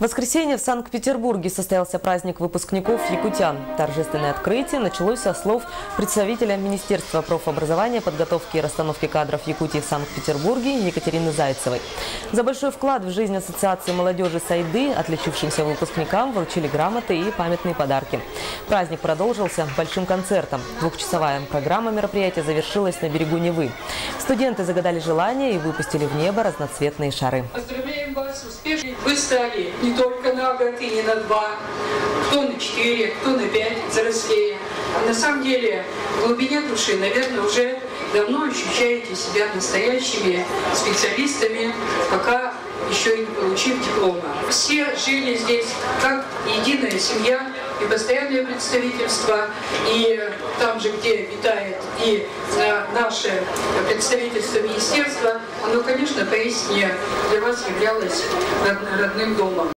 В воскресенье в Санкт-Петербурге состоялся праздник выпускников якутян. Торжественное открытие началось со слов представителя Министерства профобразования, подготовки и расстановки кадров Якутии в Санкт-Петербурге Екатерины Зайцевой. За большой вклад в жизнь Ассоциации молодежи Сайды отличившимся выпускникам вручили грамоты и памятные подарки. Праздник продолжился большим концертом. Двухчасовая программа мероприятия завершилась на берегу Невы. Студенты загадали желания и выпустили в небо разноцветные шары. Поздравляем вас, успешно. Вы стали не только на год и не на 2, кто на 4, кто на 5 взрослее. А на самом деле в глубине души, наверное, уже давно ощущаете себя настоящими специалистами, пока еще и не получив диплома. Все жили здесь как единая семья и постоянное представительство, и там же, где витает и наше представительство министерства, оно, конечно, поистине для вас являлось родным домом.